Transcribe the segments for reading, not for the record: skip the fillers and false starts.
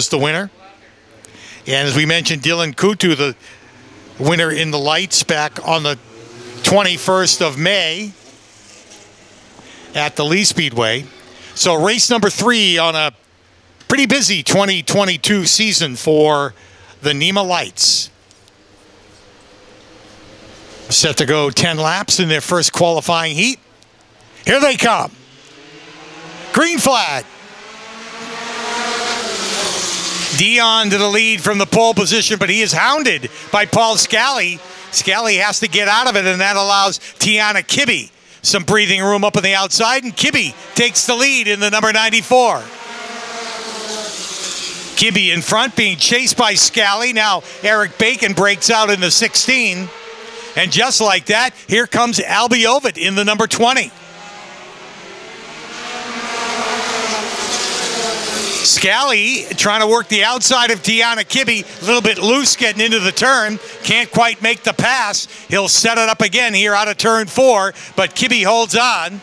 was the winner. And as we mentioned, Dylan Kutu, the winner in the lights, back on the 21st of May at the Lee Speedway. So race number 3 on a pretty busy 2022 season for the NEMA Lights. Set to go 10 laps in their first qualifying heat. Here they come. Green flag. Dion to the lead from the pole position, but he is hounded by Paul Scally. Scally has to get out of it, and that allows Tiana Kibbe some breathing room up on the outside, and Kibbe takes the lead in the number 94. Kibbe in front, being chased by Scally. Now Eric Bacon breaks out in the 16. And just like that, here comes Albie Ovid in the number 20. Scally trying to work the outside of Tiana Kibbe, a little bit loose getting into the turn, can't quite make the pass. He'll set it up again here out of turn 4, but Kibbe holds on.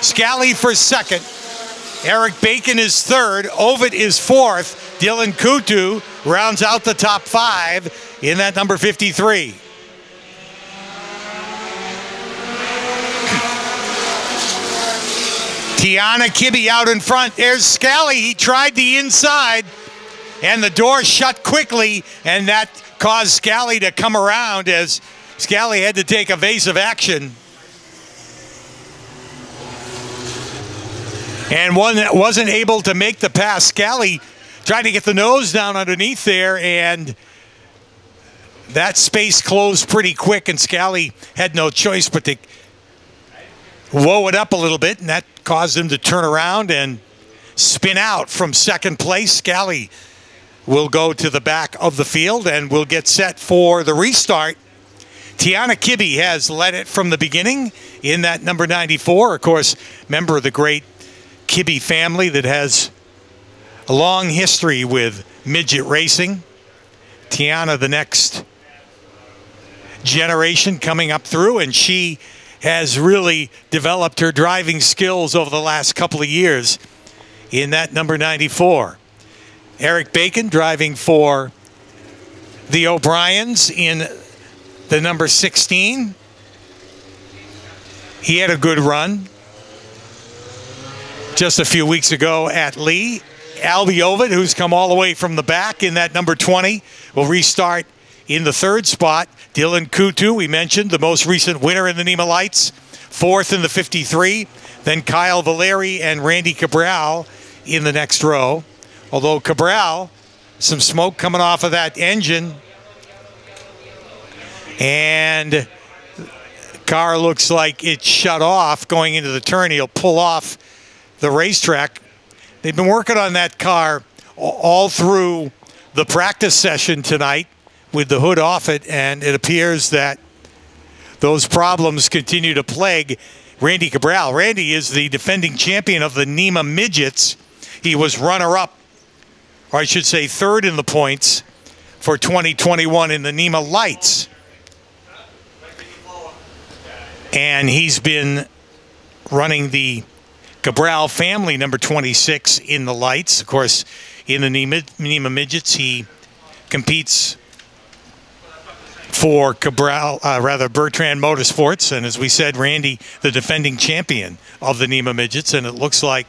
Scally for second. Eric Bacon is third. Ovid is fourth. Dylan Kutu rounds out the top 5 in that number 53. Tiana Kibbe out in front. There's Scally. He tried the inside, and the door shut quickly, and that caused Scally to come around as Scally had to take evasive action. And one that wasn't able to make the pass. Scally tried to get the nose down underneath there, and that space closed pretty quick, and Scally had no choice but to woe it up a little bit, and that caused him to turn around and spin out from second place. Scally will go to the back of the field and will get set for the restart. Tiana Kibbe has led it from the beginning in that number 94. Of course, member of the great Kibbe family that has a long history with midget racing. Tiana, the next generation coming up through, and she has really developed her driving skills over the last couple of years in that number 94. Eric Bacon driving for the O'Briens in the number 16. He had a good run just a few weeks ago at Lee. Albie Ovid, who's come all the way from the back in that number 20, will restart in the third spot. Dylan Kutu, we mentioned, the most recent winner in the NEMA Lights, fourth in the 53. Then Kyle Valeri and Randy Cabral in the next row. Although Cabral, some smoke coming off of that engine. And car looks like it's shut off going into the turn. He'll pull off the racetrack. They've been working on that car all through the practice session tonight with the hood off it, and it appears that those problems continue to plague Randy Cabral. Randy is the defending champion of the NEMA Midgets. He was runner-up, or I should say third in the points for 2021 in the NEMA Lights. And he's been running the Cabral family, number 26, in the Lights. Of course, in the NEMA Midgets, he competes for Bertrand Motorsports, and as we said, Randy, the defending champion of the NEMA Midgets, and it looks like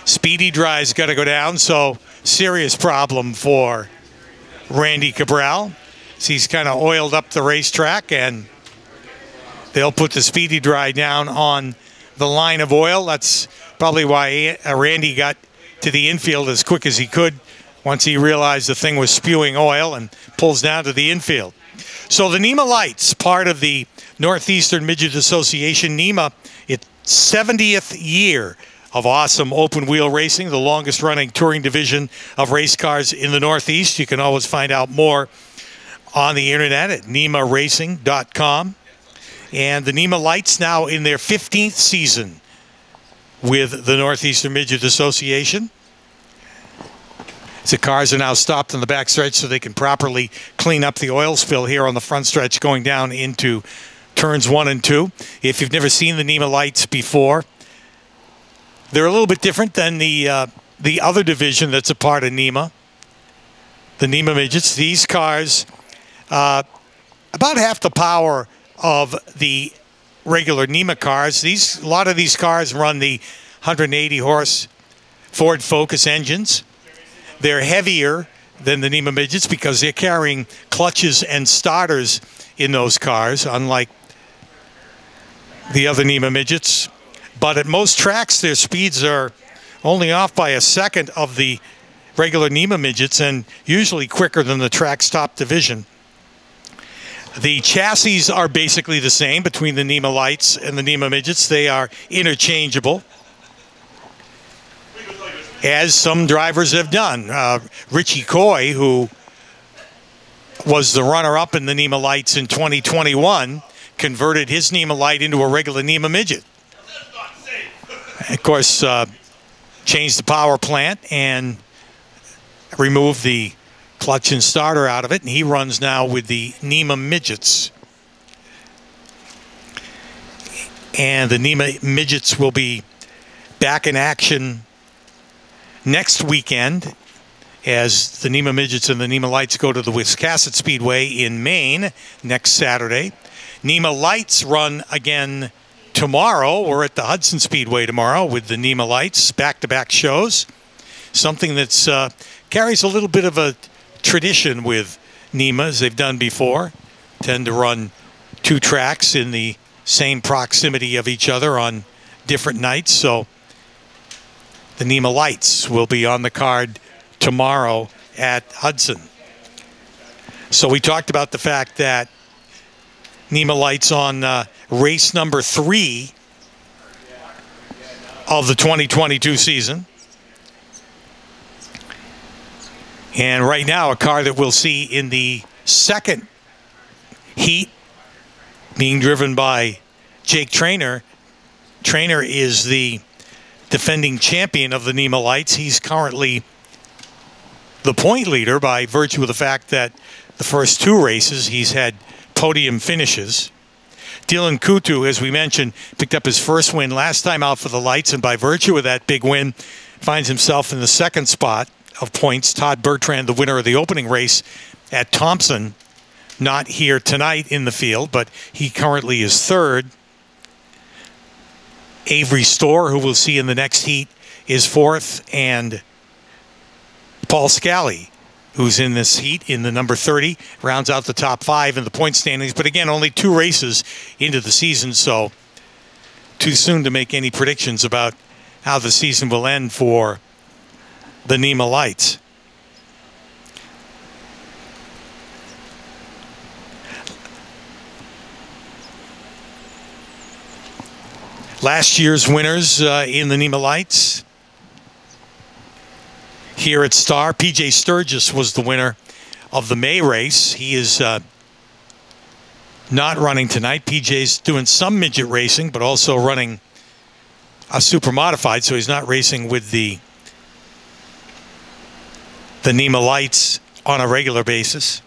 Speedy Dry's got to go down, so serious problem for Randy Cabral. So he's kind of oiled up the racetrack, and they'll put the Speedy Dry down on the line of oil. That's probably why Randy got to the infield as quick as he could once he realized the thing was spewing oil, and pulls down to the infield. So the NEMA Lights, part of the Northeastern Midget Association, NEMA, its 70th year of awesome open-wheel racing, the longest-running touring division of race cars in the Northeast. You can always find out more on the internet at nemaracing.com. And the NEMA Lights now in their 15th season with the Northeastern Midget Association. The cars are now stopped on the back stretch so they can properly clean up the oil spill here on the front stretch going down into turns 1 and 2. If you've never seen the NEMA Lights before, they're a little bit different than the other division that's a part of NEMA. the NEMA midgets. These cars, about half the power of the regular NEMA cars. A lot of these cars run the 180 horse Ford Focus engines. They're heavier than the NEMA midgets because they're carrying clutches and starters in those cars, unlike the other NEMA midgets. But at most tracks, their speeds are only off by a second of the regular NEMA midgets and usually quicker than the track's top division. The chassis are basically the same between the NEMA lights and the NEMA midgets. They are interchangeable, as some drivers have done. Richie Coy, who was the runner-up in the NEMA lights in 2021, converted his NEMA light into a regular NEMA midget. Of course, changed the power plant and removed the clutch and starter out of it, and he runs now with the NEMA midgets. And the NEMA midgets will be back in action next weekend as the NEMA midgets and the NEMA lights go to the Wiscasset Speedway in Maine next Saturday. NEMA lights run again tomorrow. We're at the Hudson Speedway tomorrow with the NEMA lights, back-to-back shows. Something that's carries a little bit of a tradition with NEMA, as they've done before. Tend to run two tracks in the same proximity of each other on different nights. So the NEMA lights will be on the card tomorrow at Hudson. So we talked about the fact that NEMA lights on race number 3 of the 2022 season. And right now, a car that we'll see in the second heat being driven by Jake Trainer. Trainer is the defending champion of the NEMA lights. He's currently the point leader by virtue of the fact that the first 2 races he's had podium finishes. Dylan Kutu, as we mentioned, picked up his first win last time out for the lights, and by virtue of that big win, finds himself in the second spot of points. Todd Bertrand, the winner of the opening race at Thompson, not here tonight in the field, but he currently is third. Avery Storr, who we'll see in the next heat, is fourth, and Paul Scally, who's in this heat in the number 30, rounds out the top 5 in the point standings. But again, only 2 races into the season, so too soon to make any predictions about how the season will end for the NEMA lights. Last year's winners in the NEMA lights here at Star. PJ Sturgis was the winner of the May race. He is not running tonight. PJ's doing some midget racing, but also running a super modified, so he's not racing with the NEMA lights on a regular basis.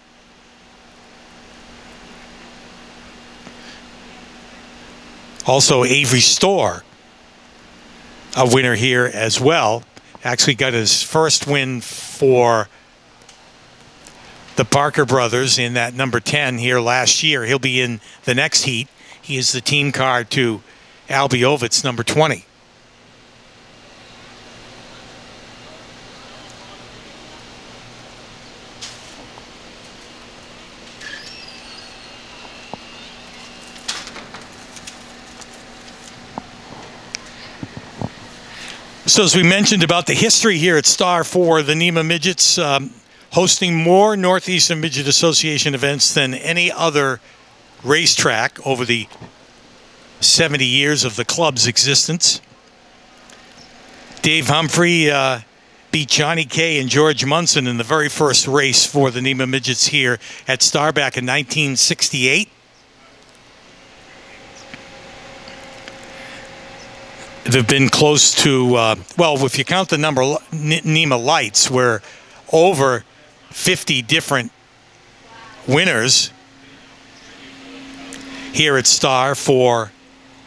Also, Avery Storr, a winner here as well. Actually got his first win for the Parker brothers in that number 10 here last year. He'll be in the next heat. He is the team car to Albie Ovitz, number 20. So as we mentioned about the history here at Star for the NEMA midgets, hosting more Northeastern Midget Association events than any other racetrack over the 70 years of the club's existence. Dave Humphrey beat Johnny Kay and George Munson in the very first race for the NEMA midgets here at Star back in 1968. They've been close to, well, if you count the number of NEMA lights, we're over 50 different winners here at Star for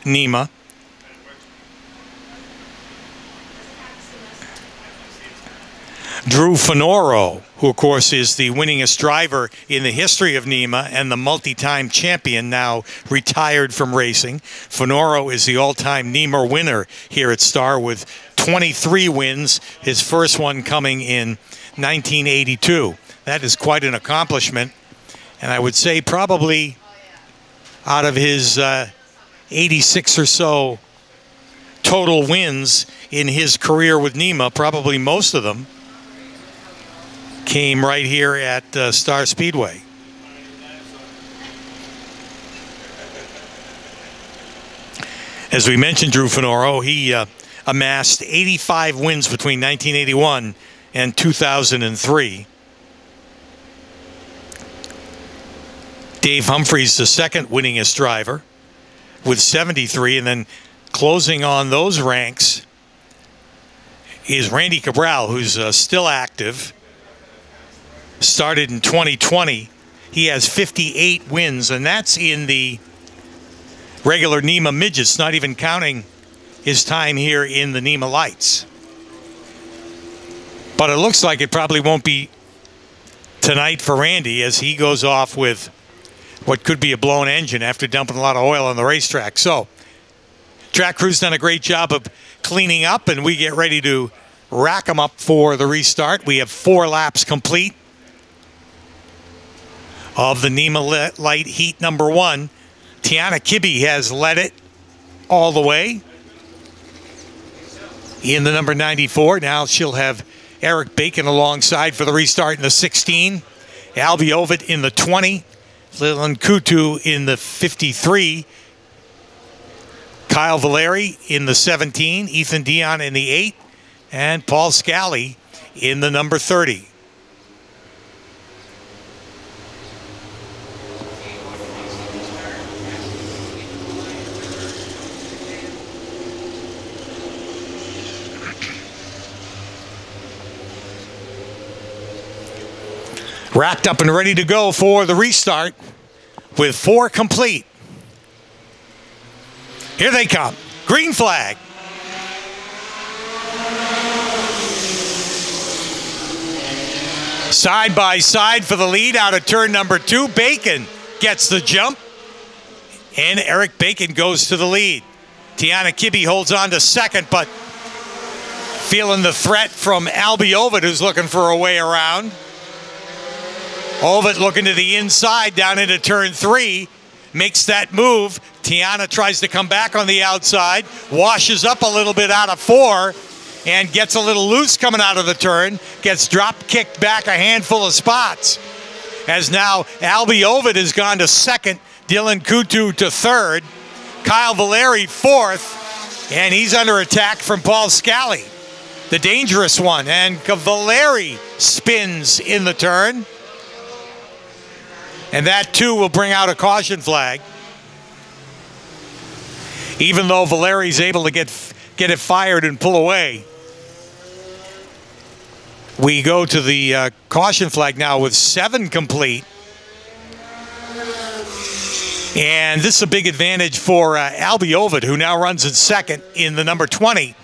NEMA. Drew Finoro, who of course is the winningest driver in the history of NEMA and the multi-time champion, now retired from racing. Finoro is the all-time NEMA winner here at Star with 23 wins, his first one coming in 1982. That is quite an accomplishment, and I would say probably out of his 86 or so total wins in his career with NEMA, probably most of them came right here at Star Speedway. As we mentioned, Drew Finoro, he amassed 85 wins between 1981 and 2003. Dave Humphreys, the second winningest driver, with 73, and then closing on those ranks is Randy Cabral, who's still active. Started in 2020. He has 58 wins, and that's in the regular NEMA midgets, not even counting his time here in the NEMA lights. But it looks like it probably won't be tonight for Randy, as he goes off with what could be a blown engine after dumping a lot of oil on the racetrack. So track crew's done a great job of cleaning up, and we get ready to rack them up for the restart. We have 4 laps complete of the NEMA light heat number 1. Tiana Kibbe has led it all the way in the number 94. Now she'll have Eric Bacon alongside for the restart in the 16. Albie Ovid in the 20. Leland Kutu in the 53. Kyle Valeri in the 17. Ethan Dion in the 8. And Paul Scally in the number 30. Racked up and ready to go for the restart with 4 complete. Here they come. Green flag. Side by side for the lead out of turn number 2. Bacon gets the jump, and Eric Bacon goes to the lead. Tiana Kibbe holds on to second, but feeling the threat from Albie Ovid, who's looking for a way around. Ovid looking to the inside down into turn 3, makes that move. Tiana tries to come back on the outside, washes up a little bit out of 4, and gets a little loose coming out of the turn, gets drop kicked back a handful of spots. As now Albie Ovid has gone to second, Dylan Kutu to third, Kyle Valeri 4th, and he's under attack from Paul Scally, the dangerous one, and Valeri spins in the turn. And that, too, will bring out a caution flag. Even though Valeri's able to get it fired and pull away. We go to the caution flag now with 7 complete. And this is a big advantage for Albie Ovid, who now runs in second in the number 20.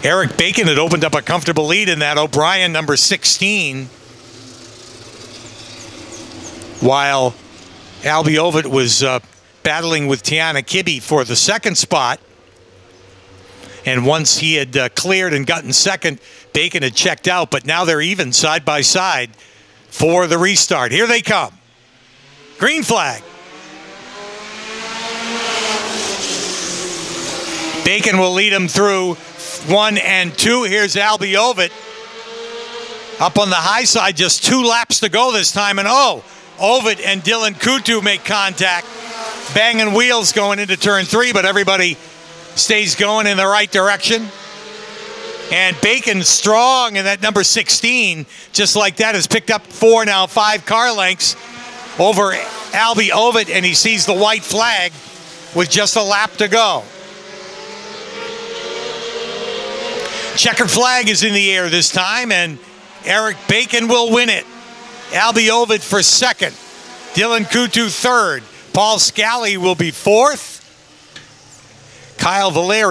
Eric Bacon had opened up a comfortable lead in that. O'Brien, number 16. While Albie Ovid was battling with Tiana Kibbe for the second spot. And once he had cleared and gotten second, Bacon had checked out. But now they're even side by side for the restart. Here they come. Green flag. Bacon will lead him through 1 and 2. Here's Albie Ovid up on the high side, just 2 laps to go this time, and Ovid and Dylan Kutu make contact, banging wheels going into turn 3, but everybody stays going in the right direction. And Bacon strong in that number 16, just like that, has picked up 4, now 5 car lengths over Albie Ovid, and he sees the white flag with just a lap to go. Checkered flag is in the air this time, and Eric Bacon will win it. Albie Ovid for second. Dylan Kutu third. Paul Scally will be fourth. Kyle Valeri